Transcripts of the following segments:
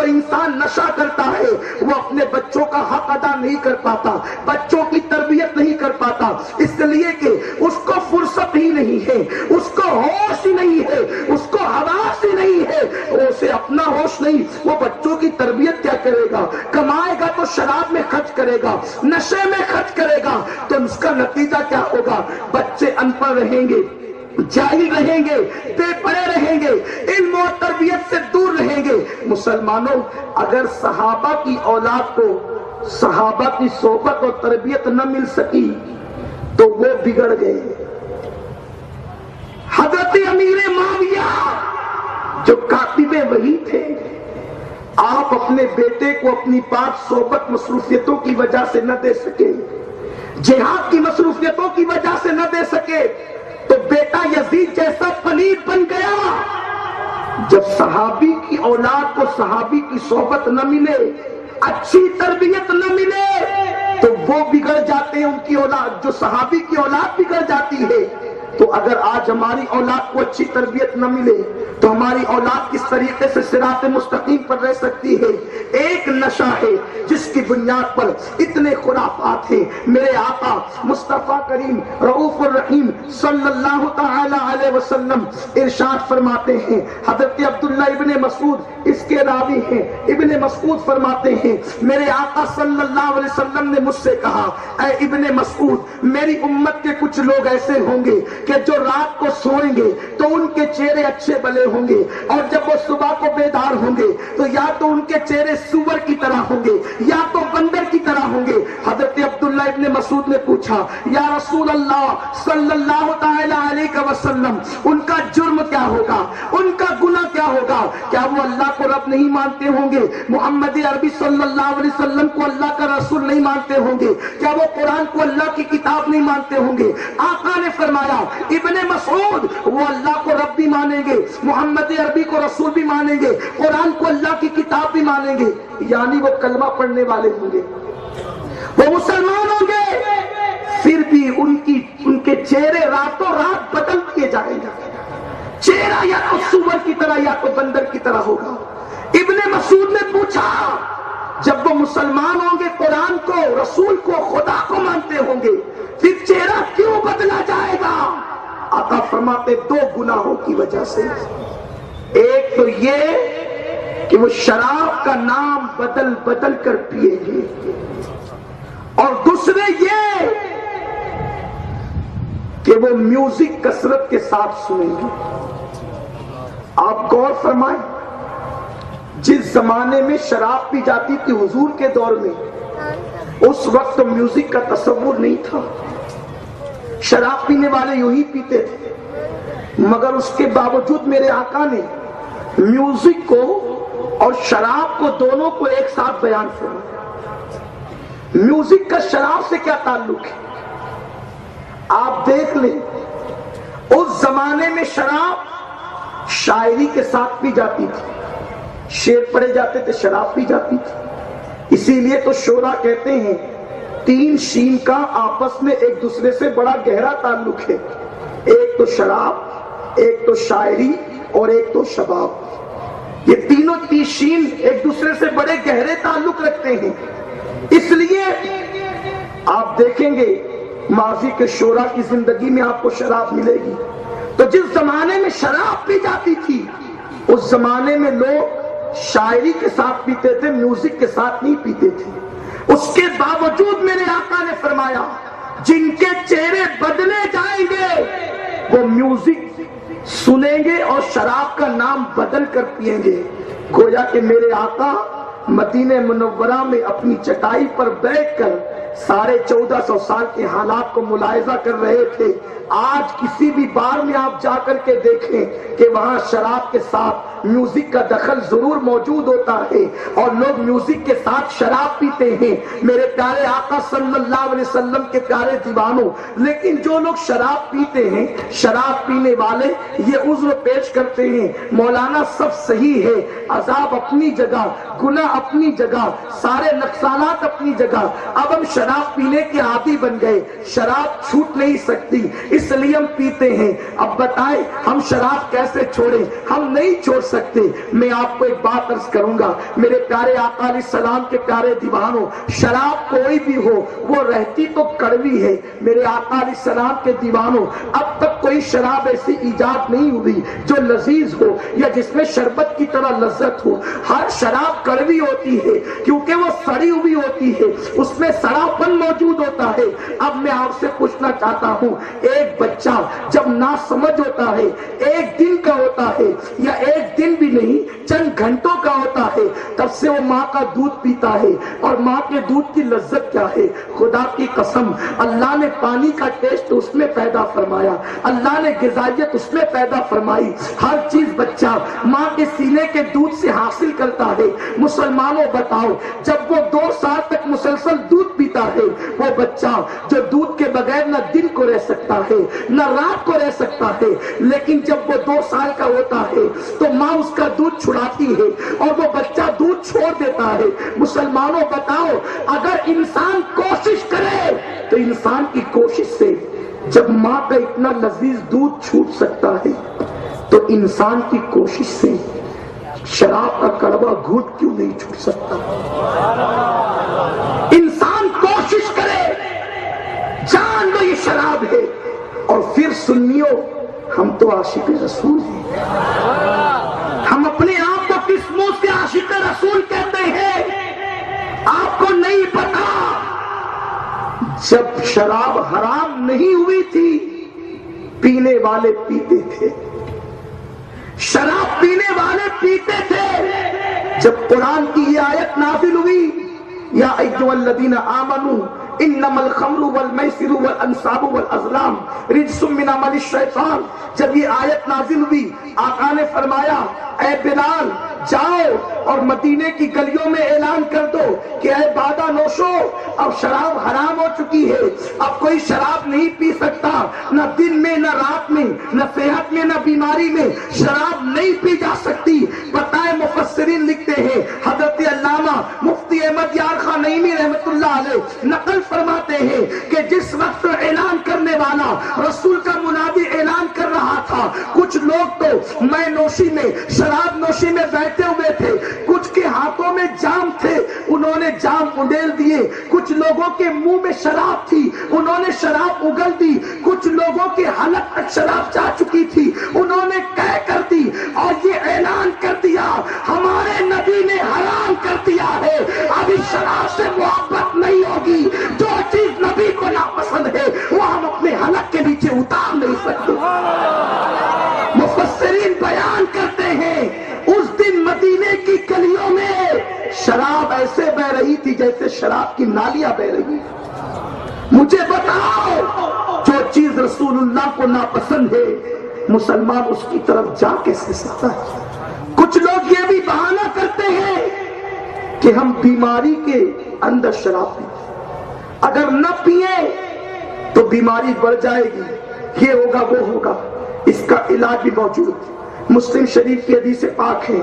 انسان نشہ کرتا ہے وہ اپنے بچوں کا حق ادا نہیں کر پاتا، بچوں کی تربیت نہیں کر پاتا، اس لیے کہ اس کو فرصت ہی نہیں ہے، اس کو ہوش ہی نہیں ہے، اس کو حواس ہی نہیں ہے، اسے اپنا ہوش نہیں، وہ بچوں کی تربیت کیا کرے گا؟ کمائے گا تو شراب میں خرچ کرے گا، نشے میں خرچ کرے گا، تو اس کا نتیجہ کیا ہوگا؟ بچے ان پڑھ رہیں گے، جاہل رہیں گے، بے پڑھے رہیں گے، علم و تربیت سے دور رہیں گے۔ مسلمانوں، اگر صحابہ کی اولاد کو صحابہ کی صحبت اور تربیت نہ مل سکی تو وہ بگڑ گئے۔ حضرت امیر معاویہ جو کاتب وحی تھے، آپ اپنے بیٹے کو اپنی پاک صحبت مصروفیتوں کی وجہ سے نہ دے سکے، جہاد کی مصروفیتوں کی وجہ سے نہ دے سکے، تو بیٹا یزید جیسا پلید بن گیا۔ جب صحابی کی اولاد کو صحابی کی صحبت نہ ملے، اچھی تربیت نہ ملے، تو وہ بگڑ جاتے ہیں، ان کی اولاد، جو صحابی کی اولاد بگڑ جاتی ہے۔ تو اگر آج ہماری اولاد کو اچھی تربیت نہ ملے تو ہماری اولاد کس طریقے سے صراط مستقیم پر رہ سکتی ہے؟ ایک نشہ ہے جس کی بنیاد پر اتنے خرافات ہیں۔ میرے آقا مصطفیٰ کریم رؤوف الرحیم صلی اللہ تعالی علیہ وسلم ارشاد فرماتے ہیں، حضرت عبداللہ ابن مسعود اس کے راوی ہیں، ابن مسعود فرماتے ہیں میرے آقا صلی اللہ علیہ وسلم نے مجھ سے کہا، اے ابن مسعود، میری امت کے کچھ لوگ ایسے ہوں گے کہ جو رات کو سوئیں گے تو ان کے چہرے اچھے بھلے ہوں گے، اور جب وہ صبح کو بیدار ہوں گے تو یا تو ان کے چہرے سور کی طرح ہوں گے یا تو بندر کی طرح ہوں گے۔ حضرت عبداللہ ابن مسعود نے پوچھا، یا رسول اللہ صلی اللہ تعالی علیہ وسلم، ان کا جرم کیا ہوگا؟ ان کا گناہ کیا ہوگا؟ کیا وہ اللہ کو رب نہیں مانتے ہوں گے؟ محمد عربی صلی اللہ علیہ وسلم کو اللہ کا رسول نہیں مانتے ہوں گے؟ کیا وہ قرآن کو اللہ کی کتاب نہیں مانتے ہوں گے؟ آقا نے فرمایا، ابن مسعود، وہ اللہ کو رب بھی مانیں گے، محمد عربی کو رسول بھی مانیں گے، قرآن کو اللہ کی کتاب بھی مانیں گے، یعنی وہ کلمہ پڑھنے والے ہوں گے، وہ مسلمان ہوں گے، پھر بھی ان کے چہرے راتوں رات بدل دیے جائیں گے، چہرہ یا تو سور کی طرح یا تو بندر کی طرح ہوگا۔ ابن مسعود نے پوچھا، جب وہ مسلمان ہوں گے، قرآن کو، رسول کو، خدا کو مانتے ہوں گے، پھر چہرہ کیوں بدلا جائے گا؟ آقا فرماتے دو گناہوں کی وجہ سے، ایک تو یہ کہ وہ شراب کا نام بدل بدل کر پیئیں گے، اور دوسرے یہ کہ وہ میوزک کثرت کے ساتھ سنیں گے۔ آپ غور فرمائیں، جس زمانے میں شراب پی جاتی تھی حضور کے دور میں، اس وقت میوزک کا تصور نہیں تھا، شراب پینے والے یوں ہی پیتے تھے، مگر اس کے باوجود میرے آقا نے میوزک کو اور شراب کو دونوں کو ایک ساتھ بیان فرمایا۔ میوزک کا شراب سے کیا تعلق ہے؟ آپ دیکھ لیں، اس زمانے میں شراب شاعری کے ساتھ پی جاتی تھی، شعر پڑھے جاتے تھے، شراب پی جاتی تھی، اسی لیے تو شعرا کہتے ہیں تین شین کا آپس میں ایک دوسرے سے بڑا گہرا تعلق ہے، ایک تو شراب، ایک تو شاعری اور ایک تو شباب، یہ تینوں کی شین ایک دوسرے سے بڑے گہرے تعلق رکھتے ہیں۔ اس لیے آپ دیکھیں گے ماضی کے شعراء کی زندگی میں آپ کو شراب ملے گی، تو جس زمانے میں شراب پی جاتی تھی اس زمانے میں لوگ شاعری کے ساتھ پیتے تھے، میوزک کے ساتھ نہیں پیتے تھے۔ اس کے باوجود میرے آقا نے فرمایا جن کے چہرے بدلے جائیں گے وہ میوزک سنیں گے اور شراب کا نام بدل کر پیئیں گے۔ گویا کہ میرے آقا مدینہ منورہ میں اپنی چٹائی پر بیٹھ کر 1450 سال کے حالات کو ملاحظہ کر رہے تھے۔ آج کسی بھی بار میں آپ جا کر کے دیکھیں کہ وہاں شراب کے ساتھ میوزک کا دخل ضرور موجود ہوتا ہے اور لوگ میوزک کے ساتھ شراب پیتے ہیں۔ میرے پیارے آقا صلی اللہ علیہ وسلم کے پیارے دیوانوں، لیکن جو لوگ شراب پیتے ہیں، شراب پینے والے یہ عذر پیش کرتے ہیں، مولانا سب صحیح ہے، عذاب اپنی جگہ، گناہ اپنی جگہ، سارے نقصانات اپنی جگہ، اب ہم شراب پینے کے عادی بن گئے، شراب چھوٹ نہیں سکتی اس لیے ہم پیتے ہیں۔ اب بتائیں ہم شراب کیسے چھوڑیں؟ ہم نہیں چھوڑ سکتے۔ میں آپ کو ایک بات عرض کروں گا میرے پیارے آقا علیہ السلام کے پیارے دیوانوں، شراب کوئی بھی ہو وہ رہتی تو کڑوی ہے۔ میرے آقا علیہ السلام کے دیوانوں، اب تک کوئی شراب ایسی ایجاد نہیں ہوئی جو لذیذ ہو یا جس میں شربت کی طرح لذت ہو۔ ہر شراب کڑوی ہوتی ہے کیونکہ وہ سڑی ہوئی ہوتی ہے، اس میں سڑا پن موجود ہوتا ہے۔ اب میں آپ سے پوچھنا چاہتا ہوں، ایک بچہ جب ناسمجھ ہوتا ہے، ایک دن کا ہوتا ہے یا ایک دن بھی نہیں چند گھنٹوں کا ہوتا ہے، تب سے وہ ماں کا دودھ پیتا ہے، اور ماں کے دودھ کی لذت کیا ہے؟ خدا کی قسم اللہ نے پانی کا ٹیسٹ اس میں پیدا فرمایا، اللہ نے غذائیت اس میں پیدا فرمائی۔ ہر چیز بچہ ماں کے سینے کے دودھ سے حاصل کرتا ہے۔ مسلمانوں بتاؤ، جب وہ 2 سال تک مسلسل دودھ پیتا ہے، وہ بچہ جو دودھ کے بغیر نہ دن کو رہ سکتا ہے نہ رات کو رہ سکتا ہے، لیکن جب وہ 2 سال کا ہوتا ہے تو ماں اس کا دودھ چھڑاتی ہے اور وہ بچہ دودھ چھوڑ دیتا ہے۔ مسلمانوں بتاؤ، اگر انسان کوشش کرے تو انسان کی کوشش سے جب ماں کا اتنا لذیذ دودھ چھوٹ سکتا ہے تو انسان کی کوشش سے شراب کا کڑوا گھونٹ کیوں نہیں چھوٹ سکتا؟ انسان کوشش کرے، جان لو یہ شراب ہے۔ اور پھر سنیو، ہم تو عاشق رسول ہیں، ہم اپنے آپ کو کس منہ سے عاشق رسول کہتے ہیں؟ آپ کو نہیں پتا، جب شراب حرام نہیں ہوئی تھی پینے والے پیتے تھے، شراب پینے والے پیتے تھے۔ جب قرآن کی یہ آیت نازل ہوئی، یا ایھا الذین آمنوا انما الخمر والمیسر والانصاب والازلام رجس من عمل الشیطان، جب یہ آیت نازل ہوئی آقا نے فرمایا اے بلال جاؤ اور مدینے کی گلیوں میں اعلان کر دو کہ اے بادہ نوشو، اب شراب حرام ہو چکی ہے، اب کوئی شراب نہیں پی سکتا، نہ دن میں نہ رات میں، نہ صحت میں نہ بیماری میں شراب نہیں پی جا سکتی۔ پتہ ہے مفسرین لکھتے ہیں، حضرت علامہ مفتی احمد یار خان نعیمی رحمت اللہ علیہ نقل فرماتے ہیں کہ جس وقت اعلان کرنے والا رسول کا منادی اعلان کر رہا تھا، کچھ لوگ تو میں نوشی میں شراب نوشی میں بیٹھے ہوئے تھے، کچھ کے ہاتھوں میں جام تھے، انہوں نے جام اڈیل دیے، کچھ لوگوں کے منہ میں شراب تھی، انہوں نے شراب اگل دی، کچھ لوگوں کے حلق تک شراب جا چکی تھی، انہوں نے کہہ کر دی اور یہ اعلان کر دیا ہمارے نبی نے حرام کر دیا ہے، ابھی شراب سے محبت نہیں ہوگی، جو چیز نبی کو ناپسند ہے وہ ہم اپنے حلق کے نیچے اتار نہیں سکتے۔ مفسرین بیان کرتے ہیں اس دن مدینے کی گلیوں میں شراب ایسے بہ رہی تھی جیسے شراب کی نالیاں بہ رہی۔ مجھے بتاؤ، جو چیز رسول اللہ کو ناپسند ہے مسلمان اس کی طرف جا کیسے سکتا ہے؟ کچھ لوگ یہ بھی بہانہ کرتے ہیں کہ ہم بیماری کے اندر شراب پیتے، اگر نہ پیئے تو بیماری بڑھ جائے گی، یہ ہوگا وہ ہوگا، اس کا علاج بھی موجود۔ مسلم شریف کی حدیث پاک ہے،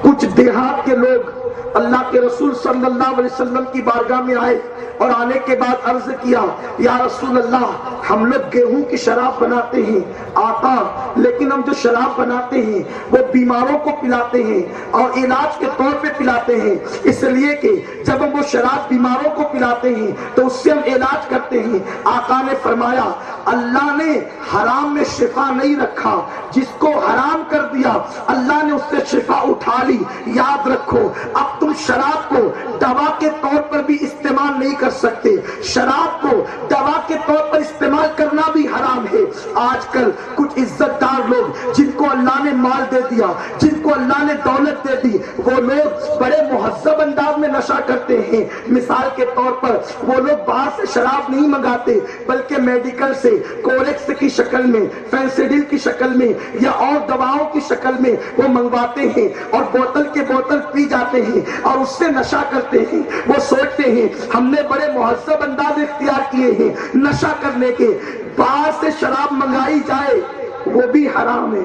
کچھ دیہات کے لوگ اللہ کے رسول صلی اللہ علیہ وسلم کی بارگاہ میں آئے اور آنے کے بعد عرض کیا یا رسول اللہ ہم لوگ گیہوں کی شراب بناتے ہیں آقا، لیکن ہم جو شراب بناتے ہیں وہ بیماروں کو پلاتے ہیں اور علاج کے طور پہ پلاتے ہیں، اس لیے کہ جب ہم وہ شراب بیماروں کو پلاتے ہیں تو اس سے ہم علاج کرتے ہیں۔ آقا نے فرمایا اللہ نے حرام میں شفا نہیں رکھا، جس کو حرام کر دیا اللہ نے اس سے شفا اٹھا لی۔ یاد رکھو، اب تم شراب کو دوا کے طور پر بھی استعمال نہیں کر سکتے، شراب کو دوا کے طور پر استعمال کرنا بھی حرام ہے۔ آج کل کچھ عزت دار لوگ جن کو اللہ نے مال دے دیا، جن کو اللہ نے دولت دے دی، وہ لوگ بڑے مہذب انداز میں نشہ کرتے ہیں۔ مثال کے طور پر وہ لوگ باہر سے شراب نہیں منگاتے بلکہ میڈیکل سے کوریکس کی شکل میں، فینسیڈل کی شکل میں یا اور دواؤں کی شکل میں وہ منگواتے ہیں اور بوتل کے بوتل پی جاتے ہیں اور اس سے نشہ کرتے ہیں۔ وہ سوچتے ہیں ہم نے بڑے مہذب انداز اختیار کیے ہیں نشہ کرنے کے۔ باہر سے شراب منگائی جائے وہ بھی حرام ہے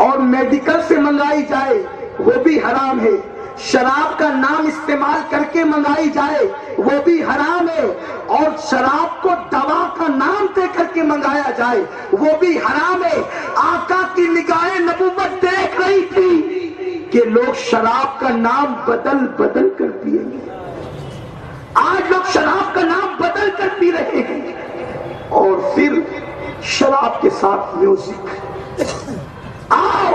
اور میڈیکل سے منگائی جائے وہ بھی حرام ہے۔ شراب کا نام استعمال کر کے منگائی جائے وہ بھی حرام ہے، اور شراب کو دوا کا نام دے کر کے منگایا جائے وہ بھی حرام ہے۔ آقا کی نگاہ نبوت دیکھ رہی تھی کہ لوگ شراب کا نام بدل بدل کر پیئیں گے۔ آج لوگ شراب کا نام بدل کر پی رہے ہیں، اور پھر شراب کے ساتھ میوزک۔ آؤ،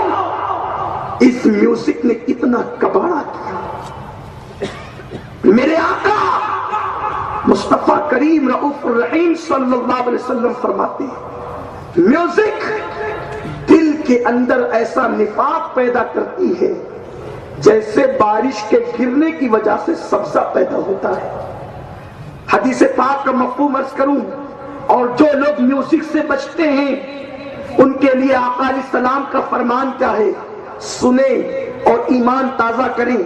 اس میوزک نے کتنا کباڑا کیا۔ میرے آقا مصطفیٰ کریم رؤوف الرحیم صلی اللہ علیہ وسلم فرماتے ہیں میوزک دل کے اندر ایسا نفاق پیدا کرتی ہے جیسے بارش کے گرنے کی وجہ سے سبزہ پیدا ہوتا ہے۔ حدیث پاک کا مفہوم عرض کروں، اور جو لوگ میوزک سے بچتے ہیں ان کے لیے آقا علیہ السلام کا فرمان کیا ہے؟ سنیں اور ایمان تازہ کریں۔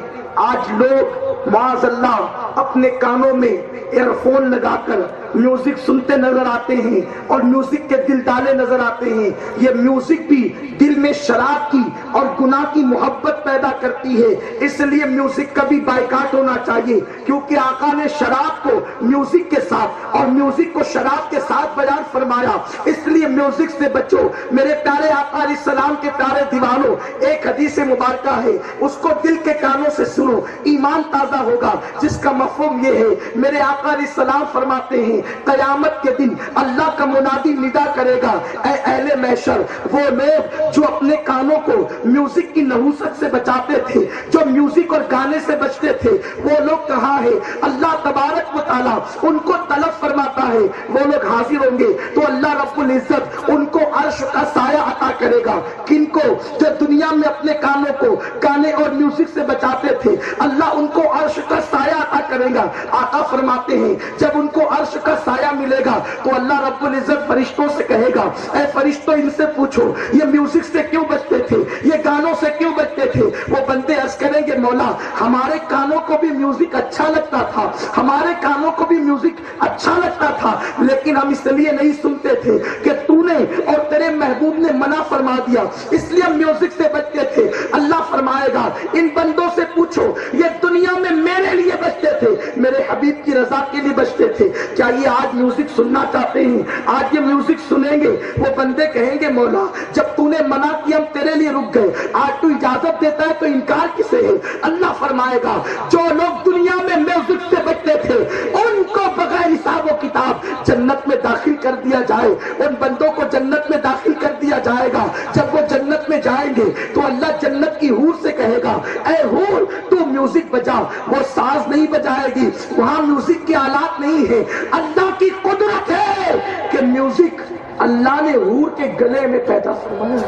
آج لوگ معاذ اللہ اپنے کانوں میں ایئر فون لگا کر میوزک سنتے نظر آتے ہیں اور میوزک کے دل ڈالے نظر آتے ہیں۔ یہ میوزک بھی دل میں شراب کی اور گناہ کی محبت پیدا کرتی ہے، اس لیے میوزک کا بھی بائیکاٹ ہونا چاہیے، کیونکہ آقا نے شراب کو میوزک کے ساتھ اور میوزک کو شراب کے ساتھ بیان فرمایا۔ اس لیے میوزک سے بچو میرے پیارے آقا علیہ السلام کے پیارے دیوانوں۔ ایک حدیث مبارکہ ہے، اس کو دل کے کانوں سے سنو، ایمان تازہ ہوگا، جس کا مفہوم یہ ہے میرے آقا علیہ السلام فرماتے ہیں قیامت کے دن اللہ کا منادی ندا کرے گا، اے اہل محشر، وہ لوگ جو اپنے کانوں کو میوزک کی نحوست سے بچاتے تھے، جو میوزک اور گانے سے بچتے تھے، وہ لوگ کہاں ہے؟ اللہ تبارک و تعالیٰ ان کو طلب فرماتا ہے، وہ لوگ حاضر ہوں گے تو اللہ رب العزت ان کو عرش کا سایہ عطا کرے گا۔ کن کو؟ جو دنیا میں اپنے کانوں کو گانے اور میوزک سے بچاتے تھے، اللہ ان کو عرش کا سایہ عطا کرے گا۔ آقا فرماتے ہیں جب ان کو عرش کا سایہ ملے گا تو اللہ رب العزت فرشتوں سے کہے گا، اے فرشتوں ان سے پوچھو یہ میوزک سے کیوں بچتے تھے، یہ گانوں سے کیوں بچتے تھے؟ وہ بندے عرض کریں گے مولا ہمارے کانوں کو بھی میوزک اچھا لگتا تھا، ہمارے کانوں کو بھی میوزک اچھا لگتا تھا، لیکن ہم اس لیے نہیں سنتے تھے کہ تو نے اور تیرے محبوب نے منع فرما دیا، اس لیے ہم میوزک سے بچتے تھے۔ اللہ فرمائے گا ان بندوں سے پوچھو یہ دنیا میں میرے لیے بچتے تھے، میرے حبیب کی رضا کے لیے بچتے تھے، کیا یہ آج میوزک سننا چاہتے ہیں؟ آج یہ میوزک سنیں گے؟ وہ بندے کہیں گے مولا جب تو نے منع کیا ہم تیرے لیے رک گئے، آج تو اجازت دیتا ہے تو انکار کسے ہے؟ اللہ فرمائے گا جو لوگ دنیا میں میوزک سے بچتے تھے ان کو بغیر حساب و کتاب جنت میں داخل کر دیا جائے، ان بندوں کو جنت میں داخل کر دیا جائے گا۔ جب وہ جنت میں جائیں گے تو اللہ جنت کی حور سے کہے گا اے حور تو میوزک بجا، وہ ساز نہیں بجائے گی، وہاں میوزک کے آلات نہیں ہے، اللہ کی قدرت ہے کہ میوزک اللہ نے حور کے گلے میں پیدا فرمایا۔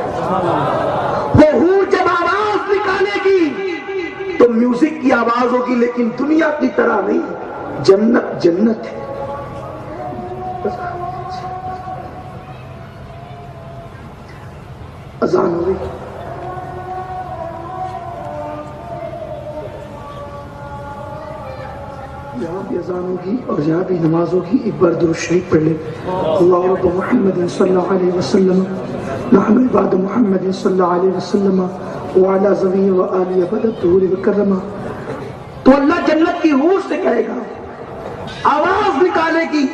وہ حور جب آواز نکالے گی تو میوزک کی آواز ہوگی، لیکن دنیا کی طرح نہیں، جنت جنت ہے۔ اذان ہو گئی، یہاں بھی اذان ہوگی اور یہاں بھی نماز ہوگی۔ ایک بار درود شریف پڑھ لیں، اللہ رب محمد صلی اللہ علیہ وسلم، نحن عباد محمد صلی اللہ علیہ وسلم وعلی ذوی و آلہ بدت دور وکرمہ۔ تو اللہ جنت کی حور سے کہے گا، آواز نکالے گی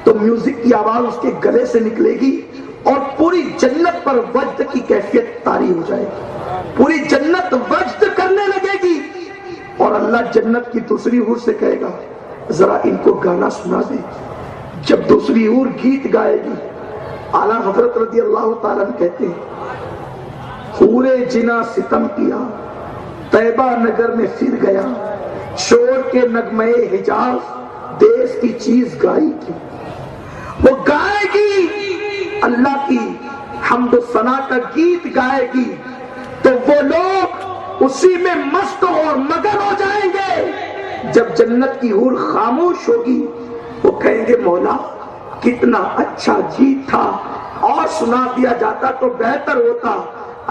تو میوزک کی آواز اس کے گلے سے نکلے گی اور پوری جنت پر وجد کی کیفیت طاری ہو جائے گی، پوری جنت وجد کرنے لگے گی، اور اللہ جنت کی دوسری حور سے کہے گا ذرا ان کو گانا سنا دے۔ جب دوسری حور گیت گائے گی، اعلیٰ حضرت رضی اللہ تعالیٰ عنہ کہتے ہیں حور جنا ستم کیا، طیبہ نگر میں پھر گیا، شور کے نغمے حجاز دیس کی چیز گائی کی۔ وہ گائے گی اللہ کی حمد و ثنا کا گیت گائے گی تو وہ لوگ اسی میں مست اور مگن ہو جائیں گے۔ جب جنت کی حور خاموش ہوگی وہ کہیں گے مولا کتنا اچھا گیت تھا، اور سنا دیا جاتا تو بہتر ہوتا۔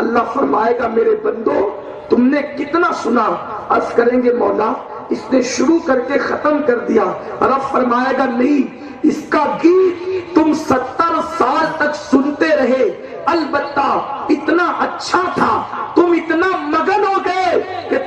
اللہ فرمائے گا میرے بندو تم نے کتنا سنا؟ عرض کریں گے مولا اس نے شروع کر کے ختم کر دیا۔ رب فرمائے گا نہیں، اس کا گیت تم 70 سال تک سنتے رہے، البتہ اتنا اچھا تھا، تم اتنا مگن ہو گئے کہ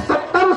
70